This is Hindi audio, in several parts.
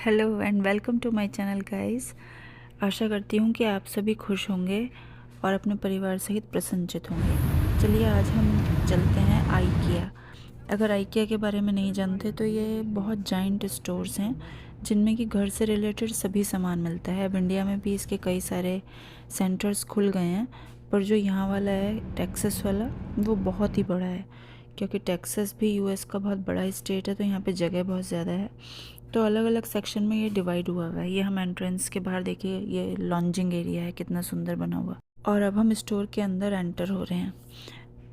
Hello and welcome to my channel guys. आशा करती हूँ कि आप सभी खुश होंगे और अपने परिवार सहित प्रसन्नचित होंगे। चलिए आज हम चलते हैं आइकिया। अगर आइकिया के बारे में नहीं जानते तो ये बहुत जाइंट स्टोर्स हैं जिनमें कि घर से रिलेटेड सभी सामान मिलता है। अब इंडिया में भी इसके कई सारे सेंटर्स खुल गए हैं, पर जो यहाँ वाला है टेक्सास वाला वो बहुत ही बड़ा है, क्योंकि टेक्सास भी यूएस का बहुत बड़ा स्टेट है, तो यहाँ पे जगह बहुत ज़्यादा है। तो अलग अलग सेक्शन में ये डिवाइड हुआ हुआ है। ये हम एंट्रेंस के बाहर देखिए, ये लॉन्जिंग एरिया है, कितना सुंदर बना हुआ। और अब हम स्टोर के अंदर एंटर हो रहे हैं।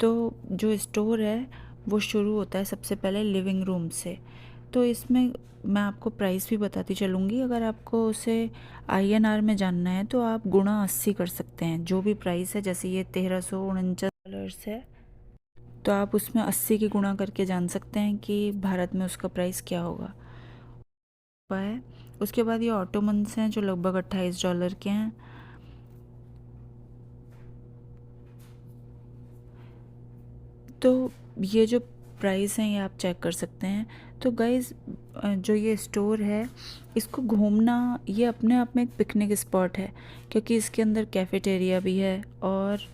तो जो स्टोर है वो शुरू होता है सबसे पहले लिविंग रूम से। तो इसमें मैं आपको प्राइस भी बताती चलूँगी। अगर आपको उसे INR में जानना है तो आप गुणा 80 कर सकते हैं। जो भी प्राइस है, जैसे ये $1349 है, तो आप उसमें 80 की गुणा करके जान सकते हैं कि भारत में उसका प्राइस क्या होगा है। उसके बाद ये ऑटोमन्स हैं जो लगभग $28 के हैं। तो ये जो प्राइस हैं ये आप चेक कर सकते हैं। तो गाइज़, जो ये स्टोर है इसको घूमना ये अपने आप में एक पिकनिक स्पॉट है, क्योंकि इसके अंदर कैफेटेरिया भी है और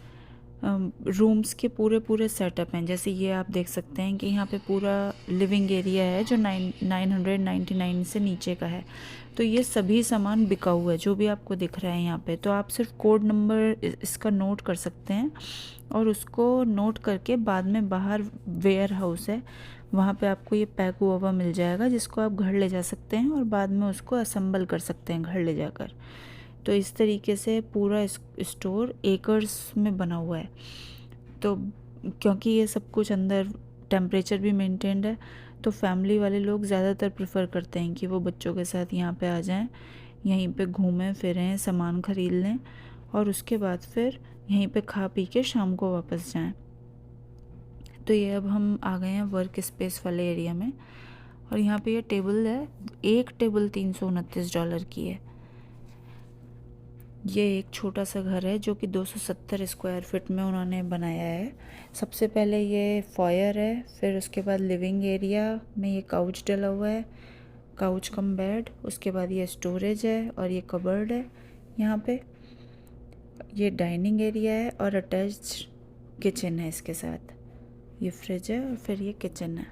रूम्स के पूरे पूरे सेटअप हैं। जैसे ये आप देख सकते हैं कि यहाँ पे पूरा लिविंग एरिया है जो 999 से नीचे का है। तो ये सभी सामान बिका हुआ है जो भी आपको दिख रहा है यहाँ पे। तो आप सिर्फ कोड नंबर इसका नोट कर सकते हैं और उसको नोट करके बाद में बाहर वेयर हाउस है, वहाँ पे आपको ये पैक हुआ हुआ मिल जाएगा, जिसको आप घर ले जा सकते हैं और बाद में उसको असेंबल कर सकते हैं घर ले जाकर। तो इस तरीके से पूरा स्टोर एकर्स में बना हुआ है। तो क्योंकि ये सब कुछ अंदर टेम्परेचर भी मेंटेन्ड है, तो फैमिली वाले लोग ज़्यादातर प्रेफर करते हैं कि वो बच्चों के साथ यहाँ पे आ जाएं, यहीं पे घूमें फिरें, सामान ख़रीद लें और उसके बाद फिर यहीं पे खा पी के शाम को वापस जाएं। तो ये अब हम आ गए हैं वर्क स्पेस वाले एरिया में, और यहाँ पे ये टेबल है। एक टेबल $329 की है। ये एक छोटा सा घर है जो कि 270 स्क्वायर फीट में उन्होंने बनाया है। सबसे पहले ये फॉयर है, फिर उसके बाद लिविंग एरिया में ये काउच डला हुआ है, काउच कम बेड। उसके बाद ये स्टोरेज है और ये कबर्ड है। यहाँ पे ये डाइनिंग एरिया है और अटैच्ड किचन है इसके साथ। ये फ्रिज है और फिर ये किचन है।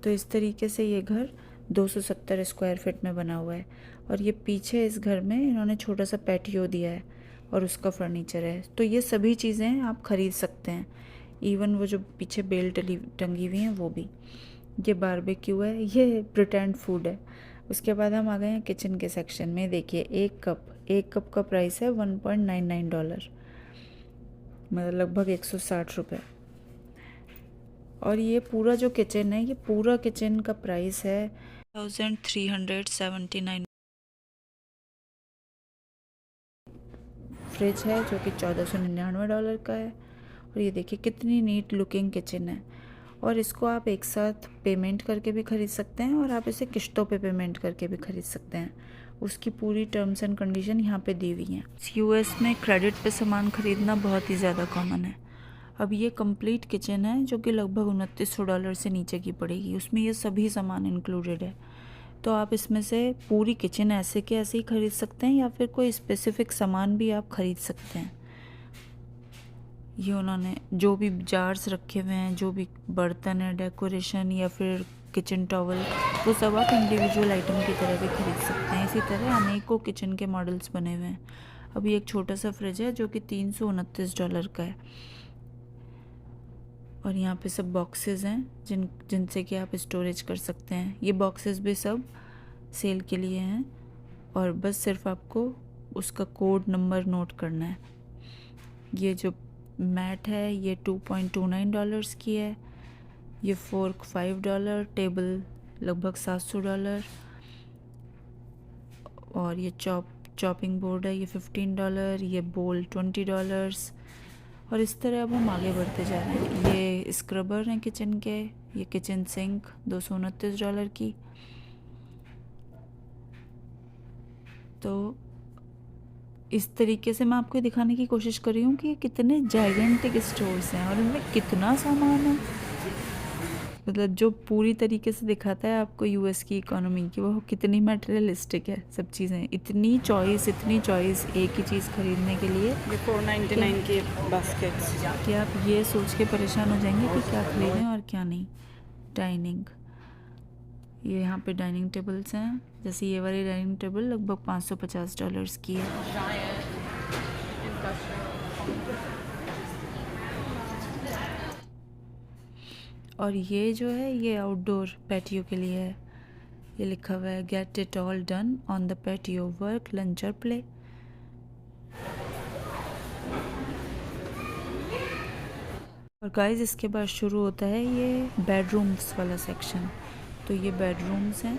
तो इस तरीके से ये घर 270 स्क्वायर फीट में बना हुआ है। और ये पीछे इस घर में इन्होंने छोटा सा पैटियो दिया है और उसका फर्नीचर है। तो ये सभी चीज़ें आप ख़रीद सकते हैं, इवन वो जो पीछे बेल टंगी हुई हैं वो भी। ये बारबेक्यू है, ये प्रिटेंड फूड है। उसके बाद हम आ गए हैं किचन के सेक्शन में। देखिए, एक कप का प्राइस है $1.99, मतलब लगभग 160 रुपये। और ये पूरा जो किचन है, ये पूरा किचन का प्राइस है 1379। फ्रिज है जो कि $1499 का है। और ये देखिए कितनी नीट लुकिंग किचन है। और इसको आप एक साथ पेमेंट करके भी ख़रीद सकते हैं और आप इसे किश्तों पे पेमेंट करके भी ख़रीद सकते हैं। उसकी पूरी टर्म्स एंड कंडीशन यहाँ पे दी हुई हैं। US में क्रेडिट पे सामान ख़रीदना बहुत ही ज़्यादा कॉमन है। अब ये कंप्लीट किचन है जो कि लगभग $2900 से नीचे की पड़ेगी। उसमें ये सभी सामान इंक्लूडेड है। तो आप इसमें से पूरी किचन ऐसे के ऐसे ही ख़रीद सकते हैं या फिर कोई स्पेसिफिक सामान भी आप ख़रीद सकते हैं। ये उन्होंने जो भी जार्स रखे हुए हैं, जो भी बर्तन है, डेकोरेशन या फिर किचन टॉवल, वो सब आप इंडिविजुअल आइटम की तरह भी खरीद सकते हैं। इसी तरह अनेकों किचन के मॉडल्स बने हुए हैं। अभी एक छोटा सा फ्रिज है जो कि $329 का है। और यहाँ पे सब बॉक्सेस हैं जिनसे कि आप स्टोरेज कर सकते हैं। ये बॉक्सेस भी सब सेल के लिए हैं और बस सिर्फ आपको उसका कोड नंबर नोट करना है। ये जो मैट है ये $2.29 की है। ये फोर्क $5, टेबल लगभग $700, और ये चॉपिंग बोर्ड है ये $15, ये बोल $20। और इस तरह अब हम आगे बढ़ते जा रहे हैं। ये स्क्रबर हैं किचन के, ये किचन सिंक $229 की। तो इस तरीके से मैं आपको दिखाने की कोशिश कर रही हूँ कि ये कितने जाइगेंटिक स्टोर्स हैं और इनमें कितना सामान है। मतलब जो पूरी तरीके से दिखाता है आपको यूएस की इकोनॉमी की, वो कितनी मटेरियलिस्टिक है सब चीज़ें, इतनी चॉइस एक ही चीज़ खरीदने के लिए। ये 499 के बास्केट्स। कि आप ये सोच के परेशान हो जाएंगे कि क्या खरीदें और क्या नहीं। डाइनिंग, ये यहाँ पे डाइनिंग टेबल्स हैं, जैसे ये वाली डाइनिंग टेबल लगभग $550 की है। और ये जो है ये आउटडोर पैटियो के लिए है। ये लिखा हुआ है get it all done on the patio, work, lunch और प्ले। और गाइस इसके बाद शुरू होता है ये बेडरूम्स वाला सेक्शन। तो ये बेडरूम्स हैं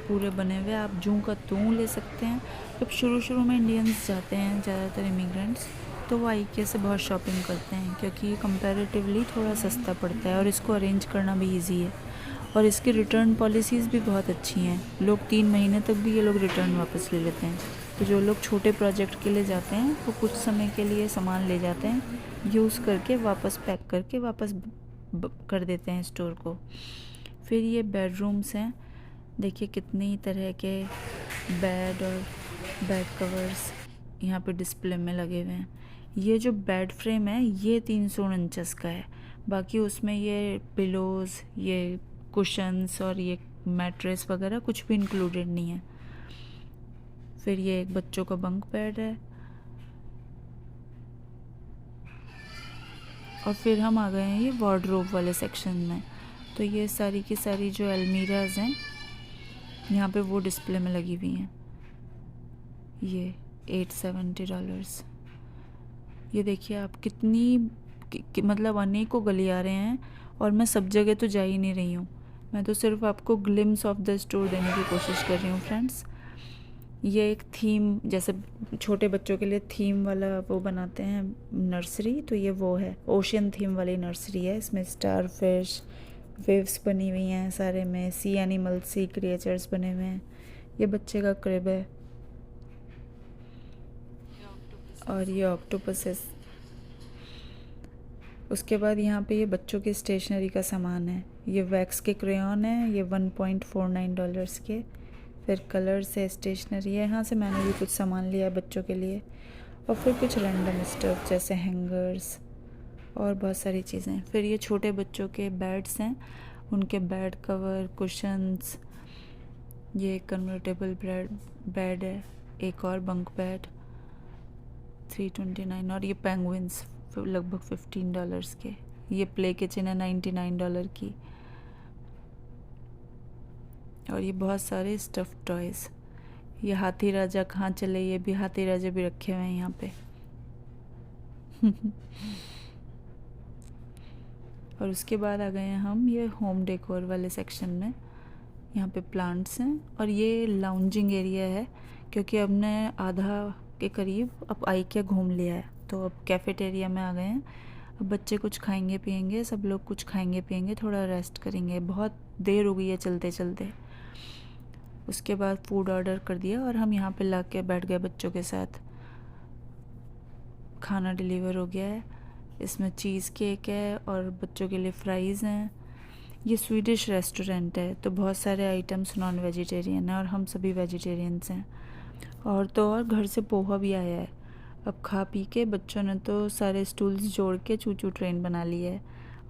पूरे बने हुए, आप जूं का तूं ले सकते हैं। जब शुरू में इंडियंस जाते हैं, ज़्यादातर इमिग्रेंट्स, तो वो आईकिया से बहुत शॉपिंग करते हैं क्योंकि ये कंपैरेटिवली थोड़ा सस्ता पड़ता है और इसको अरेंज करना भी इजी है। और इसकी रिटर्न पॉलिसीज़ भी बहुत अच्छी हैं, लोग 3 महीने तक भी ये लोग रिटर्न वापस ले लेते हैं। तो जो लोग छोटे प्रोजेक्ट के लिए जाते हैं वो कुछ समय के लिए सामान ले जाते हैं, यूज़ करके वापस पैक करके वापस कर देते हैं स्टोर को। फिर ये बेडरूम्स हैं, देखिए कितनी तरह के बेड और बेड कवर्स यहाँ पे डिस्प्ले में लगे हुए हैं। ये जो बेड फ्रेम है ये 349 का है, बाकी उसमें ये पिलोज़, ये कुशन्स और ये मैट्रेस वगैरह कुछ भी इंक्लूडेड नहीं है। फिर ये एक बच्चों का बंक बेड है। और फिर हम आ गए हैं ये वार्डरोब वाले सेक्शन में। तो ये सारी की सारी जो अलमीराज हैं यहाँ पे वो डिस्प्ले में लगी हुई हैं। ये $870। ये देखिए आप कितनी मतलब अनेकों गलियारे हैं, और मैं सब जगह तो जा ही नहीं रही हूँ, मैं तो सिर्फ आपको ग्लिम्स ऑफ द स्टोर देने की कोशिश कर रही हूँ फ्रेंड्स। ये एक थीम, जैसे छोटे बच्चों के लिए थीम वाला वो बनाते हैं नर्सरी, तो ये वो है, ओशियन थीम वाली नर्सरी है। इसमें स्टार फिश, वेव्स बनी हुई हैं सारे में, सी एनिमल, सी क्रिएचर्स बने हुए हैं। ये बच्चे का क्रिब है और ये ऑक्टोपसेस। उसके बाद यहाँ पे ये बच्चों की स्टेशनरी का सामान है। ये वैक्स के क्रेयॉन है, ये $1.49 के। फिर कलर्स है, स्टेशनरी है, यहाँ से मैंने भी कुछ सामान लिया है बच्चों के लिए। और फिर कुछ रैंडम स्टफ जैसे हैंगर्स और बहुत सारी चीज़ें। फिर ये छोटे बच्चों के बेड्स हैं, उनके बेड कवर, कुशन्स। ये कन्वर्टेबल बेड है, एक और बंक बेड 329। और ये पेंगुइन्स लगभग $15 के। ये प्ले किचन है $99 की। और ये बहुत सारे स्टफ टॉयज़। ये हाथी राजा कहाँ चले, ये भी हाथी राजा भी रखे हुए हैं यहाँ पे। और उसके बाद आ गए हैं हम ये होम डेकोर वाले सेक्शन में। यहाँ पे प्लांट्स हैं और ये लाउंजिंग एरिया है, क्योंकि हमने आधा के करीब अब आइकिया घूम लिया है, तो अब कैफेटेरिया में आ गए हैं। अब बच्चे कुछ खाएंगे पिएंगे, सब लोग कुछ खाएंगे पिएंगे, थोड़ा रेस्ट करेंगे, बहुत देर हो गई है चलते चलते। उसके बाद फूड ऑर्डर कर दिया और हम यहाँ पे ला के बैठ गए बच्चों के साथ। खाना डिलीवर हो गया है, इसमें चीज़ केक है और बच्चों के लिए फ्राइज़ हैं। ये स्वीडिश रेस्टोरेंट है, तो बहुत सारे आइटम्स नॉन वेजिटेरियन हैं और हम सभी वेजिटेरियंस हैं। और तो और घर से पोहा भी आया है। अब खा पी के बच्चों ने तो सारे स्टूल्स जोड़ के चूचू ट्रेन बना ली है।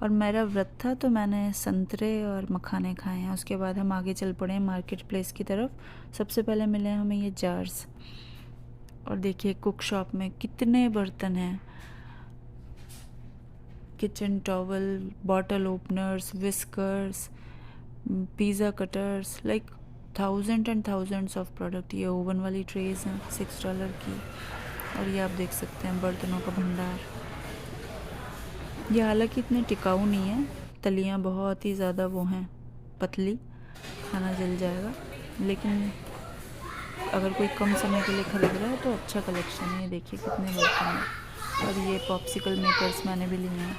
और मेरा व्रत था तो मैंने संतरे और मखाने खाए हैं। उसके बाद हम आगे चल पड़े हैं मार्केट प्लेस की तरफ। सबसे पहले मिले हमें ये जार्स। और देखिए कुक शॉप में कितने बर्तन हैं, kitchen towel, bottle openers, whiskers, pizza cutters, like thousand and thousands of product. ये ओवन वाली ट्रेज हैं $6 की। और ये आप देख सकते हैं बर्तनों का भंडार। ये हालांकि इतने टिकाऊ नहीं है, तलियाँ बहुत ही ज़्यादा वो हैं पतली, खाना जल जाएगा, लेकिन अगर कोई कम समय के लिए खरीद रहा है तो अच्छा कलेक्शन है। ये देखिए कितने बर्तन हैं। और ये पॉप्सिकल मेकर्स मैंने भी लिए हैं।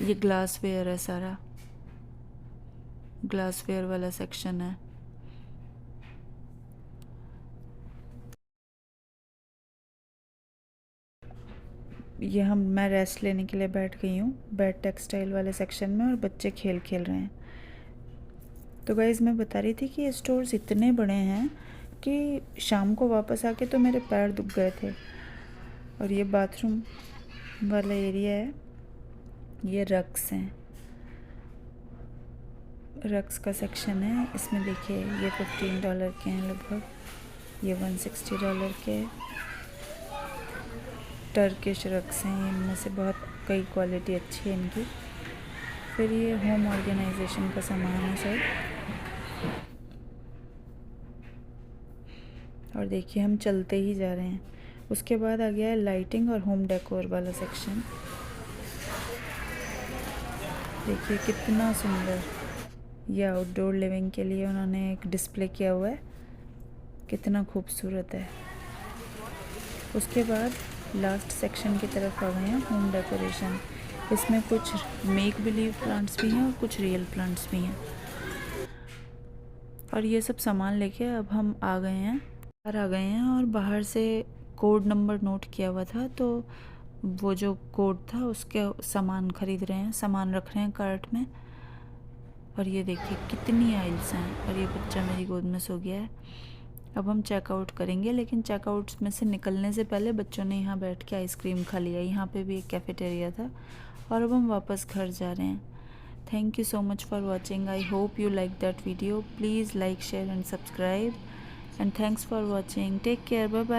ये ग्लासवेयर है, सारा ग्लासवेयर वाला सेक्शन है। मैं रेस्ट लेने के लिए बैठ गई हूँ बैड टेक्सटाइल वाले सेक्शन में, और बच्चे खेल रहे हैं। तो गाइज़ मैं बता रही थी कि ये स्टोर्स इतने बड़े हैं कि शाम को वापस आके तो मेरे पैर दुख गए थे। और ये बाथरूम वाला एरिया है, ये रग्स हैं, रग्स का सेक्शन है। इसमें देखिए ये $15 के हैं लगभग, ये $160 के टर्किश रग्स हैं। इनमें से बहुत कई क्वालिटी अच्छी है इनकी। फिर ये होम ऑर्गेनाइजेशन का सामान है सर। और देखिए हम चलते ही जा रहे हैं। उसके बाद आ गया है लाइटिंग और होम डेकोर वाला सेक्शन। देखिए कितना सुंदर, ये आउटडोर लिविंग के लिए उन्होंने एक डिस्प्ले किया हुआ है, कितना खूबसूरत है। उसके बाद लास्ट सेक्शन की तरफ आ गए हैं, होम डेकोरेशन। इसमें कुछ मेक बिलीव प्लांट्स भी हैं और कुछ रियल प्लांट्स भी हैं। और ये सब सामान लेके अब हम आ गए हैं, बाहर आ गए हैं। और बाहर से कोड नंबर नोट किया हुआ था, तो वो जो कोड था उसके सामान ख़रीद रहे हैं, सामान रख रहे हैं कार्ट में। और ये देखिए कितनी आइल्स हैं, और ये बच्चा मेरी गोद में सो गया है। अब हम चेकआउट करेंगे, लेकिन चेकआउट में से निकलने से पहले बच्चों ने यहाँ बैठ के आइसक्रीम खा लिया। यहाँ पे भी एक कैफेटेरिया था। और अब हम वापस घर जा रहे हैं। Thank you so much for watching. I hope you liked that video. Please like, share and subscribe. And thanks for watching. Take care. Bye bye.